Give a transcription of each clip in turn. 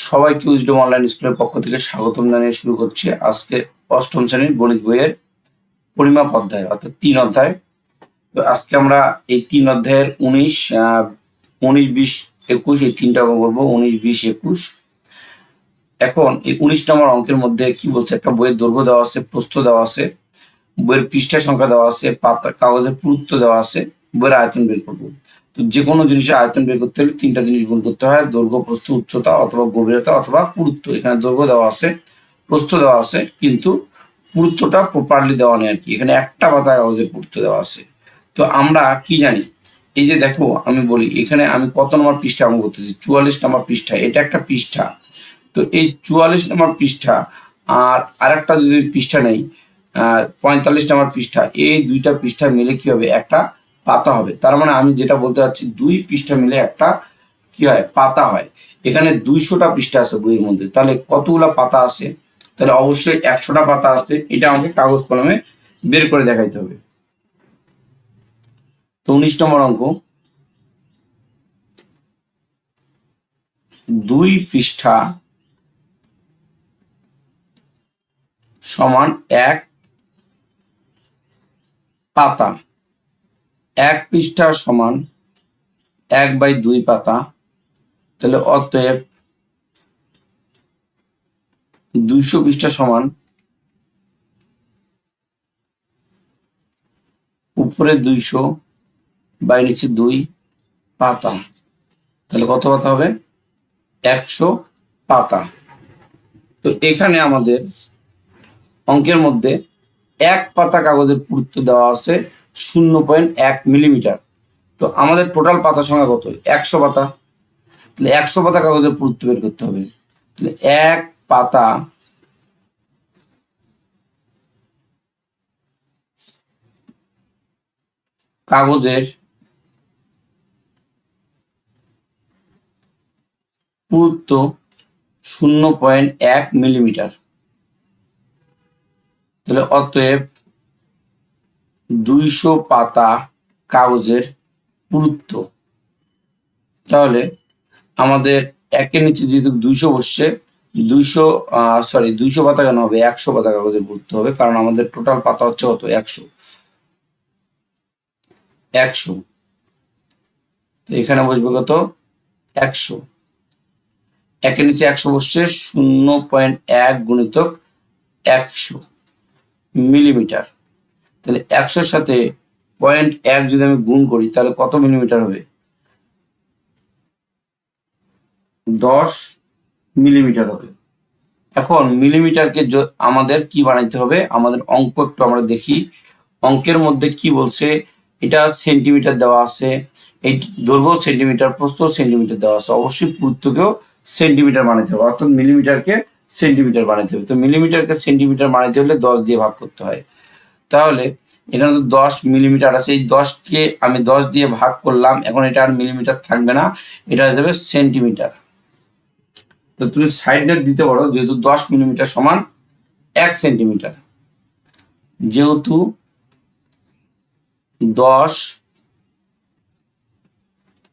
সবাইকে wisdom online স্কুলের পক্ষ থেকে স্বাগতম জানিয়ে শুরু করছি আজকে অষ্টম শ্রেণীর গণিত বইয়ের পরিমাপ অধ্যায় অর্থাৎ 3 অধ্যায়। তো আজকে আমরা এই 3 অধ্যায়ের 19, 20, 21 এই তিনটা অঙ্ক করবো। 19, 20, 21। এখন এই 19 নম্বর অঙ্কের মধ্যে কি বলছে, একটা বইয়ের দৈর্ঘ্য দেওয়া আছে, প্রস্থ দেওয়া আছে, বইয়ের পৃষ্ঠা সংখ্যা দেওয়া আছে, পাতা কাগজের পুরুত্ব দেওয়া আছে, বইয়ের আয়তন বের করবো। তো যে কোনো জিনিসের আয়তন বের করতে হলে তিনটা জিনিস গুণ করতে হয়: দৈর্ঘ্য, প্রস্থ, উচ্চতা অথবা গভীরতা অথবা পুরুত্ব। এখানে দৈর্ঘ্য দেওয়া আছে, প্রস্থ দেওয়া আছে, কিন্তু পুরুত্বটা প্রপারলি দেওয়া নেই আর কি। এখানে একটা পাতা কাগজের পুরুত্ব দেওয়া আছে। তো আমরা কি জানি, এই যে দেখো আমি বলি, এখানে আমি কত নম্বর পৃষ্ঠা অঙ্ক করতেছি? 44 নম্বর পৃষ্ঠা। এটা একটা পৃষ্ঠা। তো এই 44 নম্বর পৃষ্ঠা আর আরেকটা যদি পৃষ্ঠা নেই, 45 নম্বর পৃষ্ঠা, এই দুইটা পৃষ্ঠা মিলে কি হবে? একটা পাতা হবে। তার মানে আমি যেটা বলতে চাচ্ছি, দুই পৃষ্ঠা মিলে একটা কি হয়? পাতা হয়। এখানে 200টা পৃষ্ঠা আছে বইয়ের মধ্যে, তাহলে কতগুলা পাতা আছে? তাহলে অবশ্যই 100টা পাতা আছে। এটা আমাকে কাগজ কলমে বের করে দেখাইতে হবে। তো 19 নম্বর অঙ্ক, 2 পৃষ্ঠা সমান 1 পাতা। 1 পৃষ্ঠা সমান 1/2 পাতা। তাহলে অতএব 200 পৃষ্ঠা সমান উপরে 200 বাই নিচে 2 পাতা। তাহলে কত পাতা হবে? 100 পাতা। তো এখানে আমাদের অঙ্কের মধ্যে 1 পাতা কাগজের পুরুত্ব দেওয়া আছে 0.1 মিলিমিটার। তো আমাদের টোটাল পাতা সংখ্যা কত? 100 পাতা। তাহলে 100 পাতা কাগজের পুরুত্ব বের করতে হবে। তাহলে 1 পাতা কাগজের পুরুত্ব 0.1 মিলিমিটার। তাহলে অতএব 200 পাতা কাগজের পুরুত্ব। তাহলে আমাদের একের নিচে যেহেতু 200 বসছে, 200 পাতা কেন হবে? 100 পাতা কাগজের পুরুত্ব হবে, কারণ আমাদের টোটাল পাতা হচ্ছে কত? 100। তো এখানে বসবে কত? 100। একের নিচে 100 বসছে, 0.1 গুণিতক 100 মিলিমিটার। তাহলে 100-র সাথে 0.1 যদি আমি গুণ করি, তাহলে কত মিলিমিটার হবে? 10 মিলিমিটার হবে। এখন মিলিমিটারকে আমাদের কি বানাইতে হবে? আমাদের অঙ্ক একটু আমরা দেখি। অঙ্কের মধ্যে কি বলছে? এটা সেন্টিমিটার দেওয়া আছে, এই দৈর্ঘ্য সেন্টিমিটার, প্রস্থ সেন্টিমিটার দেওয়া আছে। অবশ্যই পুরুত্বকেও সেন্টিমিটার বানাইতে হবে, অর্থাৎ মিলিমিটারকে সেন্টিমিটার বানাইতে হবে। তো মিলিমিটারকে সেন্টিমিটার বানাইতে হলে 10 দিয়ে ভাগ করতে হয়। তাহলে এখানে তো 10 মিলিমিটার আছে, এই 10কে আমি 10 দিয়ে ভাগ করলাম। এখন এটা আর মিলিমিটার থাকবে না, এটা হয়ে যাবে সেন্টিমিটার। তো তুমি সাইড নোট দিতে পারো, যেহেতু 10 মিলিমিটার সমান 1 সেন্টিমিটার, যেহেতু 10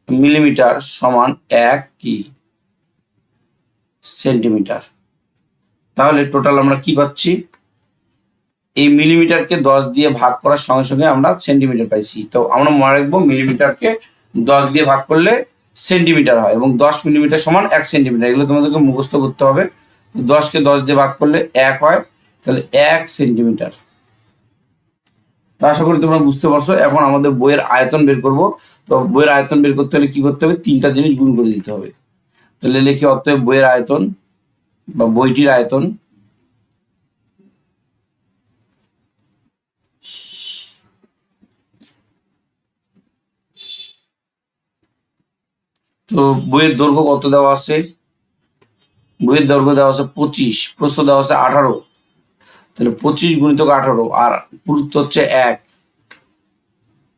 মিলিমিটার সমান 1 কি সেন্টিমিটার। তাহলে টোটাল আমরা কি পাচ্ছি? এই মিলিমিটারকে 10 দিয়ে ভাগ করার সঙ্গে সঙ্গে আমরা সেন্টিমিটার পাইছি। তো আমরা মনে রাখবো, মিলিমিটারকে 10 দিয়ে ভাগ করলে সেন্টিমিটার হয়, এবং 10 মিলিমিটার সমান 1 সেন্টিমিটার। এগুলো তোমাদেরকে মুখস্থ করতে হবে। 10কে 10 দিয়ে ভাগ করলে 1 হয়, তাহলে 1 সেন্টিমিটার। তো আশা করি তোমরা বুঝতে পারছো। এখন আমাদের বইয়ের আয়তন বের করব। তো বইয়ের আয়তন বের করতে হলে কি করতে হবে? তিনটা জিনিস গুণ করে দিতে হবে। তাহলে লিখি, অতএব বইয়ের আয়তন বা বইটির আয়তন তো বইয়ের দৈর্ঘ্য কত দেওয়া আছে? বইয়ের দৈর্ঘ্য দেওয়া আছে 25, প্রস্থ দেওয়া আছে 18। তাহলে 25 গুণিতক 18, আর পুরুত্ব হচ্ছে 1।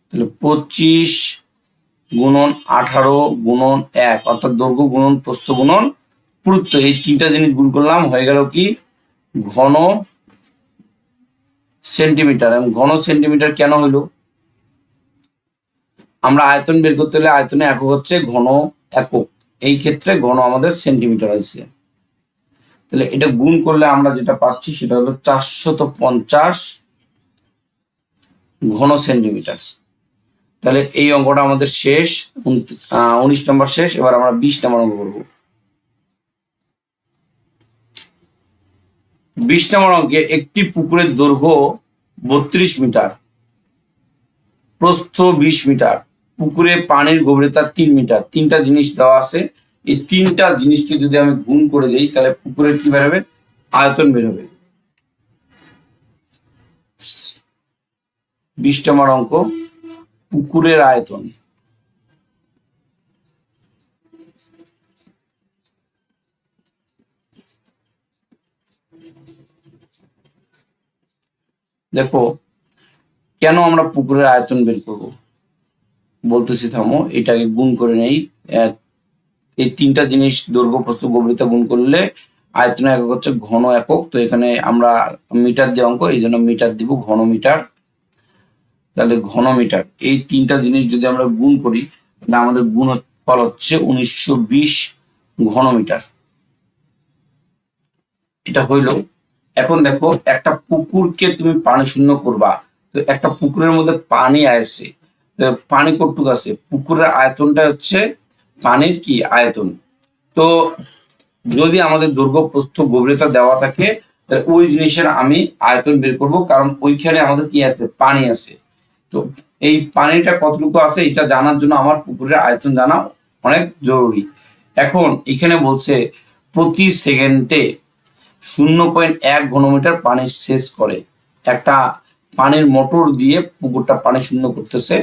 তাহলে 25 গুণন 18 গুণন 1, অর্থাৎ দৈর্ঘ্য গুণন প্রস্থ গুণন পুরুত্ব। এই তিনটা জিনিস গুণ করলাম, হয়ে গেল কি? ঘন সেন্টিমিটার। এবং ঘন সেন্টিমিটার কেন হইল? আমরা আয়তন বের করতে হলে আয়তনে একক হচ্ছে ঘন একক, এই ক্ষেত্রে ঘন আমাদের সেন্টিমিটার হয়েছে। তাহলে এটা গুণ করলে আমরা যেটা পাচ্ছি সেটা হলো 450 ঘন সেন্টিমিটার। তাহলে এই অঙ্কটা আমাদের শেষ, 19 নম্বর শেষ। এবার আমরা 20 নম্বর অঙ্ক করবো। 20 নম্বর অঙ্কে একটি পুকুরের দৈর্ঘ্য 32 মিটার, প্রস্থ 20 মিটার, পুকুরে পানির গভীরতা 3 মিটার। তিনটা জিনিস দেওয়া আছে। এই তিনটা জিনিসকে যদি আমি গুণ করে দিই তাহলে পুকুরের কি বেরোবে? আয়তন বেরোবে। 20 নম্বর অঙ্ক, পুকুরের আয়তন। দেখো, কেন আমরা পুকুরের আয়তন বের করব বলতেছি, থামো, এটাকে গুণ করে নেই। এই তিনটা জিনিস দৈর্ঘ্য, প্রস্থ, গভীরতা গুণ করলে আয়তন একক হচ্ছে ঘন একক। তো এখানে আমরা মিটার দিয়ে অঙ্ক, এই জন্য মিটার দিব, ঘন মিটার। তাহলে ঘন মিটার, এই তিনটা জিনিস যদি আমরা গুণ করি তাহলে আমাদের গুণফল হচ্ছে 1920 ঘন মিটার। এটা হইল। এখন দেখো, একটা পুকুরকে তুমি পানি শূন্য করবা, তো একটা পুকুরের মধ্যে পানি আছে, পানি কতটুকু আছে? পুকুরের আয়তনটা হচ্ছে পানির কি আয়তন। তো যদি আমাদের দৈর্ঘ্য, প্রস্থ, গভীরতা দেওয়া থাকে তাহলে ওই জিনিসের আমি আয়তন বের করব, কারণ ওইখানে আমাদের কি আছে? পানি আছে। তো এই পানিটা কতটুকু আছে এটা জানার জন্য আমার পুকুরের আয়তন জানা অনেক জরুরি। এখন এখানে বলছে প্রতি সেকেন্ডে 0.1 ঘনমিটার পানি সেচ করে। একটা পানির মোটর দিয়ে পুকুরটা পানি শূন্য করতেছে।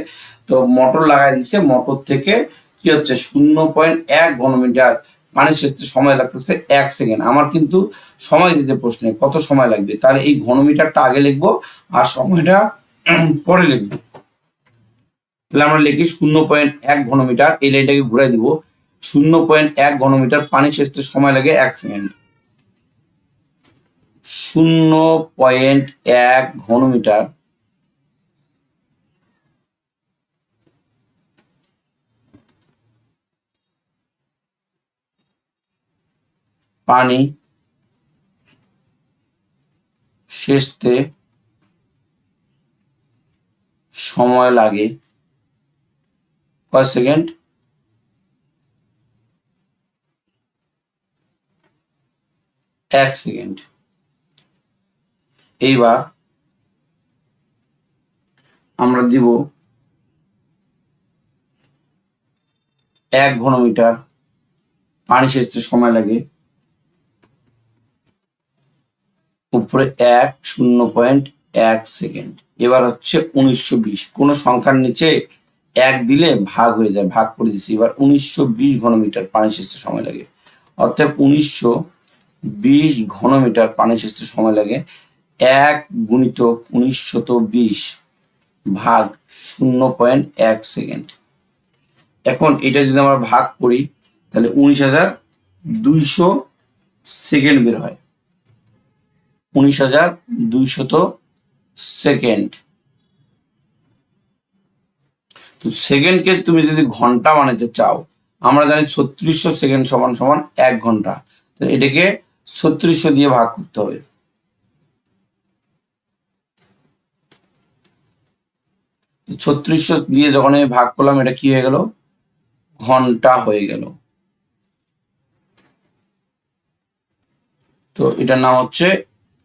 তো মোটর লাগাই দিছে, মোটর থেকে কি হচ্ছে 0.1 ঘনমিটার পানি সেচতে সময় লাগতেছে 1 সেকেন্ড। আমার কিন্তু সময় দিতে প্রশ্নে কত সময় লাগবে, তাহলে এই ঘনমিটারটা আগে লিখবো আর সময়টা পরে লিখবো। তাহলে আমরা লিখি 0.1 ঘনমিটার, এই লাইনটাকে ঘুরাই দিব। 0.1 ঘনমিটার পানি সেচতে সময় লাগে 1 সেকেন্ড। 0.1 ঘনমিটার পানি সেচতে সময় লাগে কয় সেকেন্ড? 1 সেকেন্ড। এইবার আমরা দিব 1 ঘনমিটার পানি সেচতে সময় লাগে, উপরে 1, 0.1 সেকেন্ড। এবার হচ্ছে 1920, কোন সংখ্যার নিচে 1 দিলে ভাগ হয়ে যায়, ভাগ করে দিচ্ছি। এবার 1920 ঘনমিটার পানি সেচতে সময় লাগে, অর্থাৎ 1920 ঘনমিটার পানি সেচতে সময় লাগে। 1 গুণিত 1920 ভাগ 0.1 সেকেন্ড। এখন এটা যদি আমরা ভাগ করি তাহলে 19,200 সেকেন্ড বের হয়। 19,200 সেকেন্ড। তো সেকেন্ডকে তুমি যদি ঘন্টা বানাতে চাও, আমরা জানি 3600 সেকেন্ড সমান সমান 1 ঘন্টা। তাহলে এটাকে 3600 দিয়ে ভাগ করতে হবে। তো 3600 দিয়ে যখন আমি ভাগ করলাম, এটা কি হয়ে গেল? ঘন্টা হয়ে গেল। তো এটার নাম হচ্ছে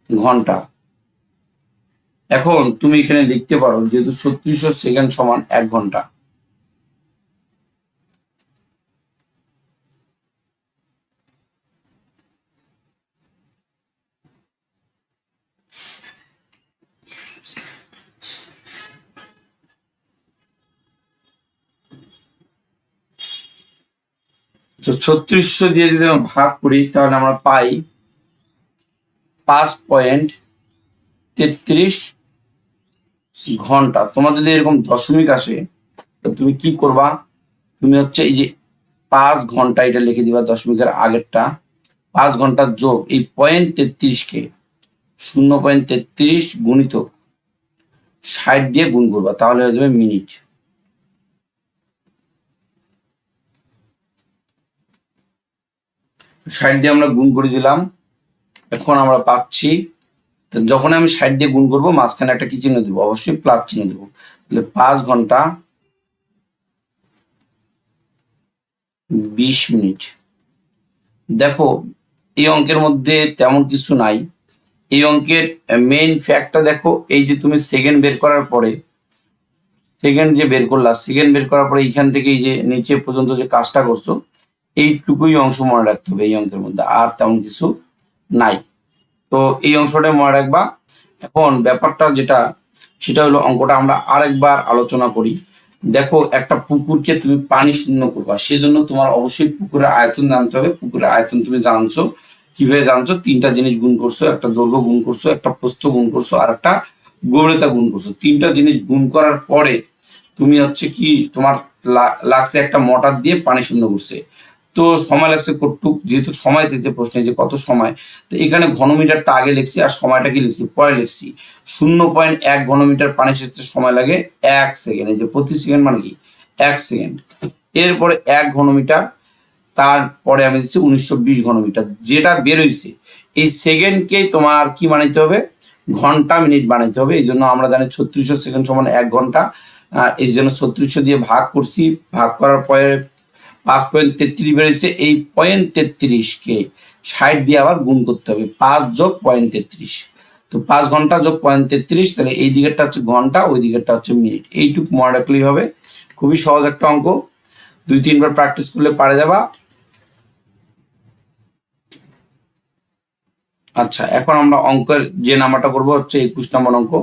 ঘন্টা। এখন তুমি এখানে লিখতে পারো, যেহেতু 3600 সেকেন্ড সমান 1 ঘন্টা, তো 3600 দিয়ে যদি আমরা ভাগ করি তাহলে আমরা পাই 5.33 ঘন্টা। তোমার যদি এরকম দশমিক আসে তো তুমি কি করবা? তুমি হচ্ছে এই যে 5 ঘন্টা এটা লিখে দিবা, দশমিকের আগেরটা 5 ঘন্টা যোগ এই 0.33 কে 0.33 গুণিত 60 দিয়ে গুণ করবা, তাহলে হয়ে যাবে মিনিট। ষাট দিয়ে আমরা গুণ করে দিলাম, এখন আমরা পাচ্ছি, তো যখন আমি 60 দিয়ে গুণ করবো মাঝখানে একটা কি চিহ্ন দেবো, অবশ্যই প্লাস চিহ্ন দেবো। তাহলে 5 ঘন্টা 20 মিনিট। দেখো এই অঙ্কের মধ্যে তেমন কিছু নাই। এই অঙ্কের মেইন ফ্যাক্টটা দেখো, এই যে তুমি সেকেন্ড বের করার পরে, সেকেন্ড যে বের করলা, সেকেন্ড বের করার পরে এইখান থেকে এই যে নিচে পর্যন্ত যে কাজটা করছো, এইটুকুই অংশ মনে রাখতে হবে এই অঙ্কের মধ্যে, আর তেমন কিছু নাই। তো এই অংশটা মনে রাখবা। এখন ব্যাপারটা যেটা, সেটা হলো অঙ্কটা আমরা আরেকবার আলোচনা করি। দেখো একটা পুকুরকে তুমি পানি শূন্য করবা, সেজন্য তোমার অবশ্যই পুকুরের আয়তন জানতে হবে। পুকুরের আয়তন তুমি জানছো, কিভাবে জানছো? 3টা জিনিস গুণ করছো, একটা দৈর্ঘ্য গুণ করছো, একটা প্রস্থ গুণ করছো, আর একটা গভীরতা গুণ করছো। 3টা জিনিস গুণ করার পরে তুমি হচ্ছে কি, তোমার লাগছে একটা মোটর দিয়ে পানি শূন্য করছে। তো সময় লাগছে কতটুক, যেহেতু সময় দিতে প্রশ্নে যে কত সময়, তো এখানে ঘনমিটারটা আগে লিখছি আর সময়টা কি লিখছি, পরে লিখছি। 0.1 ঘনমিটার পানি সেচতে সময় লাগে 1 সেকেন্ড। এই যে প্রতি সেকেন্ড মানে কি 1 সেকেন্ড। এরপরে 1 ঘনমিটার, তারপরে আমি দিচ্ছি 1920 ঘনমিটার। যেটা বের হয়েছে এই সেকেন্ডকেই তোমার কি বানাইতে হবে, ঘন্টা মিনিট বানাইতে হবে। এই জন্য আমরা জানি 3600 সেকেন্ড সমান 1 ঘন্টা। এই জন্য 3600 দিয়ে ভাগ করছি, ভাগ করার পরে 5.33 বেরিয়েছে। এই 0.33কে 60 দিয়ে আবার গুণ করতে হবে, 5 যোগ 0.33। তো 5 ঘন্টা যোগ 0.33, তাহলে এই দিকেরটা হচ্ছে ঘন্টা, ওই দিকেরটা হচ্ছে মিনিট। এইটুকু মনে রাখলেই হবে। খুবই সহজ একটা অঙ্ক, 2-3 বার প্র্যাকটিস করলে পারে যাবা। আচ্ছা, এখন আমরা অঙ্কের যে নাম্বারটা করবো হচ্ছে 21 নম্বর অঙ্ক।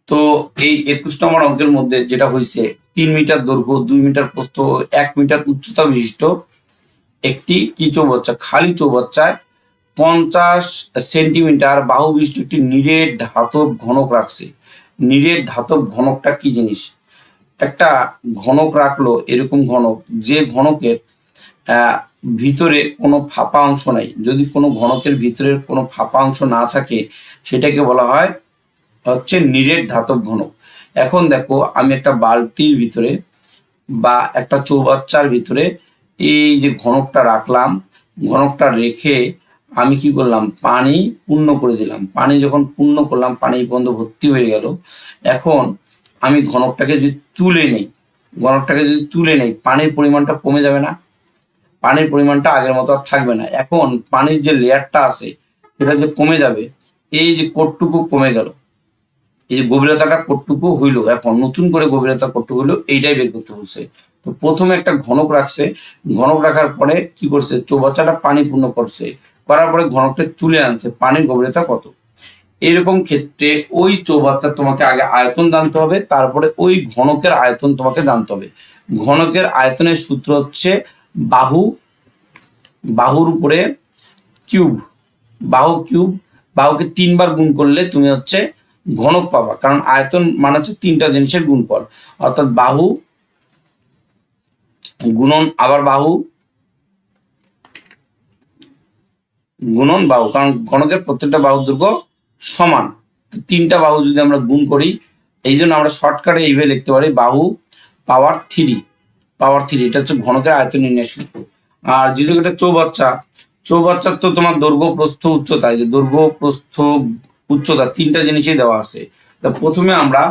তো এই 21 নম্বর অঙ্কের মধ্যে যেটা হয়েছে, 3 মিটার দৈর্ঘ্য, 2 মিটার প্রস্থ, 1 মিটার উচ্চতা বিশিষ্ট একটি কি চৌবাচ্চা, খালি চৌবাচ্চায় 50 সেন্টিমিটার বাহু বিশিষ্ট একটি নিরেট ধাতব ঘনক রাখছে। নিরেট ধাতব ঘনকটা কি জিনিস? একটা ঘনক রাখলো, এরকম ঘনক, যে ঘনকের ভিতরে কোনো ফাঁপা অংশ নাই। যদি কোনো ঘনকের ভিতরে কোনো ফাঁপা অংশ না থাকে, সেটাকে বলা হয় হচ্ছে নিরেট ধাতব ঘনক। এখন দেখো আমি একটা বালতির ভিতরে বা একটা চৌবাচ্চার ভিতরে এই যে ঘনকটা রাখলাম, ঘনকটা রেখে আমি কি করলাম, পানি পূর্ণ করে দিলাম। পানি যখন পূর্ণ করলাম, পানি পর্যন্ত ভর্তি হয়ে গেল। এখন আমি ঘনকটাকে যদি তুলে নেই, ঘনকটাকে যদি তুলে নেই, পানির পরিমাণটা কমে যাবে না? পানির পরিমাণটা আগের মতো আর থাকবে না। এখন পানির যে লেয়ারটা আছে সেটা যে কমে যাবে, এই যে কোটটুকু কমে গেল, এই যে গভীরতাটা কতটুকু হইলো, এখন নতুন করে গভীরতা কতটুকু হইলো এইটাই বের করতে বলছে। তো প্রথমে একটা ঘনক রাখছে, ঘনক রাখার পরে কি করছে, চৌবাচ্চাটা পানি পূর্ণ করছে, করার পরে ঘনকটা তুলে আনছে, পানির গভীরতা কত। এরকম ক্ষেত্রে ওই চৌবাচ্চার তোমাকে আগে আয়তন জানতে হবে, তারপরে ওই ঘনকের আয়তন তোমাকে জানতে হবে। ঘনকের আয়তনের সূত্র হচ্ছে বাহু, বাহুর উপরে কিউব, বাহু কিউব। বাহুকে 3 বার গুণ করলে তুমি হচ্ছে ঘনক পাবা, কারণ আয়তন মানে হচ্ছে 3টা জিনিসের গুণফল। অর্থাৎ বাহু গুণন আবার বাহু গুণন বাহু, কারণ ঘনকের প্রত্যেকটা বাহুর দৈর্ঘ্য সমান। তো 3টা বাহু যদি আমরা গুণ করি, এই জন্য আমরা শর্টকাটে এইভাবে লিখতে পারি বাহু পাওয়ার 3, পাওয়ার 3। এটা হচ্ছে ঘনকের আয়তন নির্ণয় সূত্র। আর যদি এটা চৌবাচ্চা, চৌবাচ্চার তো তোমার দৈর্ঘ্য প্রস্থ উচ্চতা, এই যে দৈর্ঘ্য প্রস্থ উচ্চতা 3টা জিনিসই দেওয়া আছে। তা প্রথমে আমরা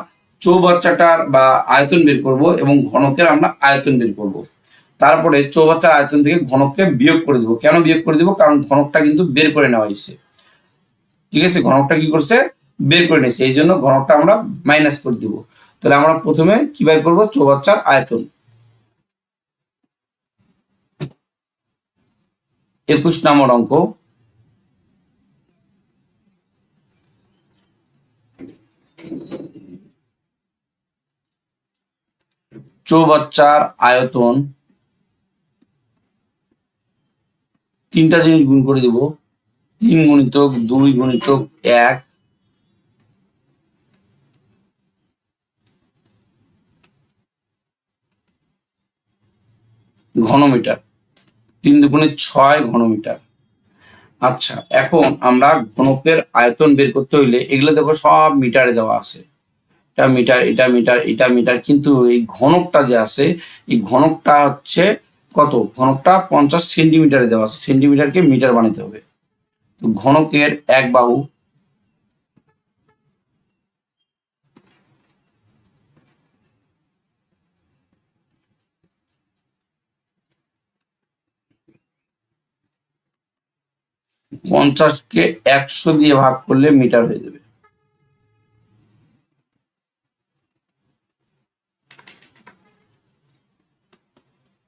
চৌবাচ্চাটার বা আয়তন বের করব এবং ঘনকের আমরা আয়তন বের করব। তারপরে চৌবাচ্চার আয়তন থেকে ঘনককে বিয়োগ করে দিব। কেন বিয়োগ করে দিব? কারণ ঘনকটা কিন্তু বের করে নেওয়া হয়েছে। ঠিক আছে, ঘনকটা কি করছে, বের করে নিয়েছে, এই জন্য ঘনকটা আমরা মাইনাস করে দিব। তাহলে আমরা প্রথমে কি বের করব, চৌবাচ্চার আয়তন। 21 নম্বর অঙ্ক। চৌবাচ্চার আয়তন, 3টা জিনিস গুণ করে দিব, 3 গুণিতক 2 গুণিতক 1 ঘনমিটার, 3 দুগুণে 6 ঘনমিটার। আচ্ছা, এখন আমরা ঘনকের আয়তন বের করতে হইলে এগুলো দেখো সব মিটারে দেওয়া আছে, এটা মিটার, এটা মিটার, এটা মিটার, কিন্তু এই ঘনকটা যে আছে, এই ঘনকটা হচ্ছে কত, ঘনকটা 50 সেন্টিমিটারে দেওয়া আছে, সেন্টিমিটারকে মিটার বানাতে হবে। তো ঘনকের এক বাহু পঞ্চাশকে 100 দিয়ে ভাগ করলে মিটার হয়ে যাবে।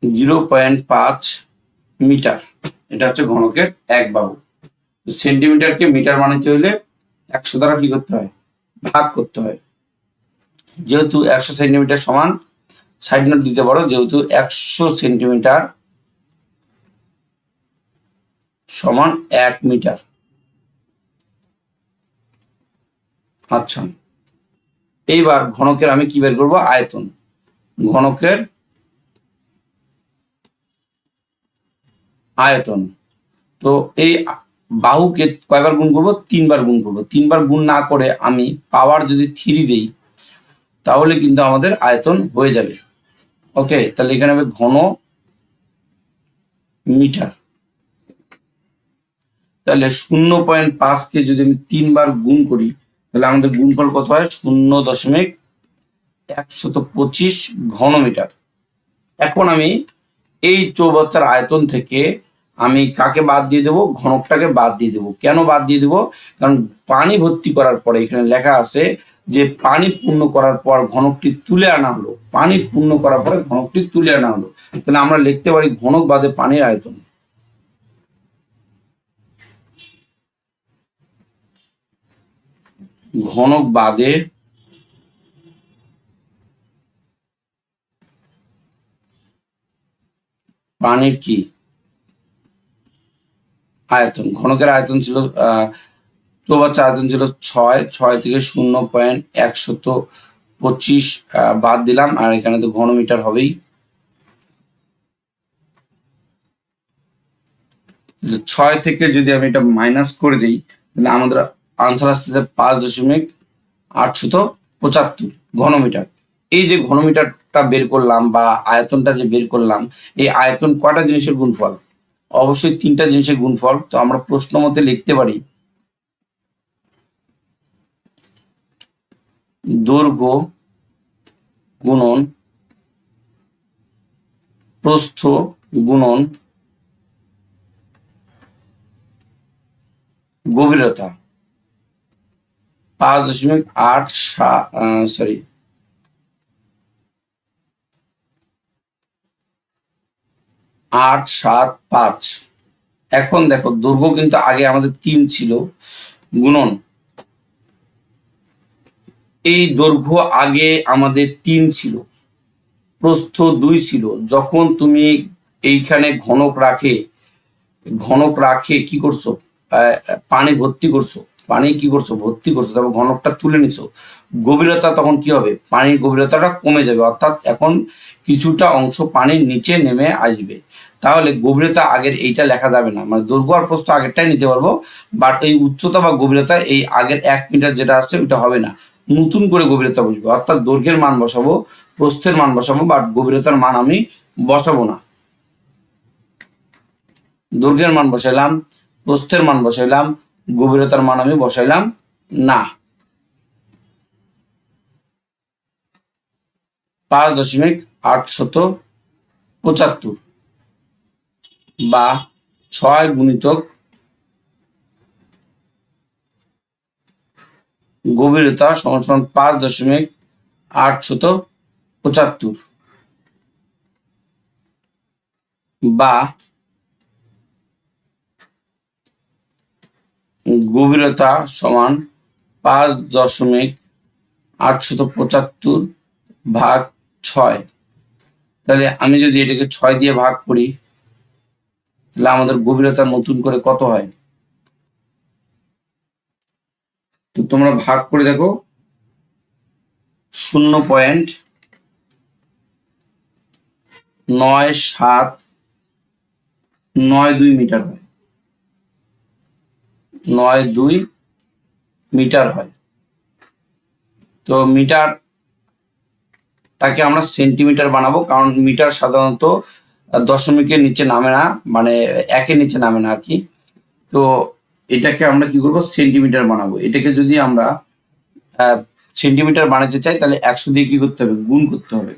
জিরো পয়েন্ট 5 মিটার, এটা হচ্ছে ঘনকের এক বাহু। সেন্টিমিটারকে মিটার বানাতে হলে 100 দ্বারা কি করতে হয়, ভাগ করতে হয়। যেহেতু 100 সেন্টিমিটার সমান, সাইড নোট দিতে পারো, যেহেতু 100 সেন্টিমিটার সমান 1 মিটার। আচ্ছা, এইবার ঘনকের আমি কি বের করবো, আয়তন। ঘনকের আয়তন, তো এই বাহুকে কয়বার গুণ করবো, 3 বার গুণ করবো। 3 বার গুণ না করে আমি পাওয়ার যদি 3 দেই তাহলে কিন্তু আমাদের আয়তন হয়ে যাবে। ওকে, তাহলে এখানে হবে ঘন মিটার। তাহলে 0.5কে যদি আমি 3 বার গুণ করি তাহলে আমাদের গুণফল কত হয়, 0.125 ঘনমিটার। এখন আমি এই চৌবাচ্চার আয়তন থেকে আমি কাকে বাদ দিয়ে দেবো, ঘনকটাকে বাদ দিয়ে দেবো। কেন বাদ দিয়ে দেবো, কারণ পানি ভর্তি করার পরে এখানে লেখা আছে যে পানি পূর্ণ করার পর ঘনকটি তুলে আনা হলো, পানি পূর্ণ করার পরে ঘনকটি তুলে আনা হলো। তাহলে আমরা লিখতে পারি ঘনক বাদে পানির আয়তন। ঘনক বাদে পানির কি আয়তন। ঘনকের আয়তন ছিল চৌবাচ্চার আয়তন ছিল 6 থেকে 0.125 বাদ দিলাম, আর এখানে তো ঘনমিটার হবেই। 6 থেকে যদি আমি এটা মাইনাস করে দিই তাহলে আমাদের আনসার আসছে 5.875 ঘনমিটার। এই যে ঘনমিটারটা বের করলাম বা আয়তনটা যে বের করলাম, এই আয়তন কয়টা জিনিসের গুণফল, অবশ্যই 3টা জিনিসের গুণফল। তো আমরা প্রশ্ন মতে লিখতে পারি দৈর্ঘ্য গুণন প্রস্থ গুণন গভীরতা। 5.875। এখন দেখো দৈর্ঘ্য কিন্তু আগে আমাদের 3 ছিল, গুণন এই দৈর্ঘ্য আগে আমাদের 3 ছিল, প্রস্থ 2 ছিল। যখন তুমি এইখানে ঘনক রাখে কি করছো, পানি ভর্তি করছো, তারপর ঘনকটা তুলে নিছো, গভীরতা তখন কি হবে, পানির গভীরতাটা কমে যাবে, অর্থাৎ এখন কিছুটা অংশ পানির নিচে নেমে আসবে। তাহলে গভীরতা আগের এইটা লেখা যাবে না, মানে দৈর্ঘ্য আর প্রস্থ আগেরটাই নিতে পারবো, বাট এই উচ্চতা বা গভীরতা এই আগের 1 মিটার যেটা আছে ওটা হবে না, নতুন করে গভীরতা বুঝবো। অর্থাৎ দৈর্ঘ্যের মান বসাবো, প্রস্থের মান বসাবো, বাট গভীরতার মান আমি বসাবো না। দৈর্ঘ্যের মান বসাইলাম, প্রস্থের মান বসাইলাম, গভীরতার মান আমি বসাইলাম না। 5.875 বা 6 গুণিতক গভীরতা সমান সমান 5.875 বা গভীরতা সমান 5.875 ভাগ 6। তাহলে আমি যদি এটাকে 6 দিয়ে ভাগ করি তাহলে আমাদের গভীরতা নতুন করে কত হয়, তো তোমরা ভাগ করে দেখো, 0.9792 মিটার হয়, 92 মিটার হয়। তো মিটারটাকে আমরা সেন্টিমিটার বানাবো, কারণ মিটার সাধারণত দশমিকের নিচে নামে না, মানে একের নিচে নামে না আর কি। তো এটাকে আমরা কি করবো, সেন্টিমিটার বানাবো। এটাকে যদি আমরা সেন্টিমিটার বানাতে চাই তাহলে 100 দিয়ে কি করতে হবে, গুণ করতে হবে।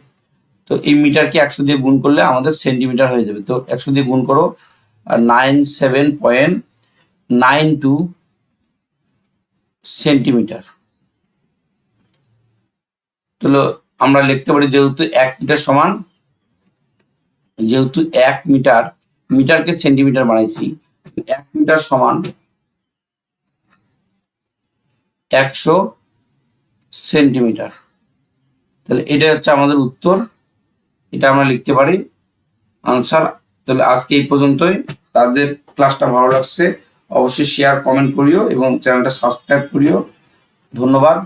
তো এই মিটারকে 100 দিয়ে গুণ করলে আমাদের সেন্টিমিটার হয়ে যাবে। তো 100 দিয়ে গুণ করো, 97.92 সেন্টিমিটার। তো আমরা লিখতে পারি যেহেতু 1 মিটার সমান, যেহেতু 1 মিটার, মিটারকে সেন্টিমিটার বানাইছি, 1 মিটার সমান 100 সেন্টিমিটার। তাহলে এটা হচ্ছে আমাদের উত্তর, এটা আমরা লিখতে পারি আনসার। তাহলে আজকে এই পর্যন্তই। তাদের ক্লাসটা ভালো লাগছে অবশ্যই শেয়ার কমেন্ট করিও এবং চ্যানেলটা সাবস্ক্রাইব করিও। ধন্যবাদ।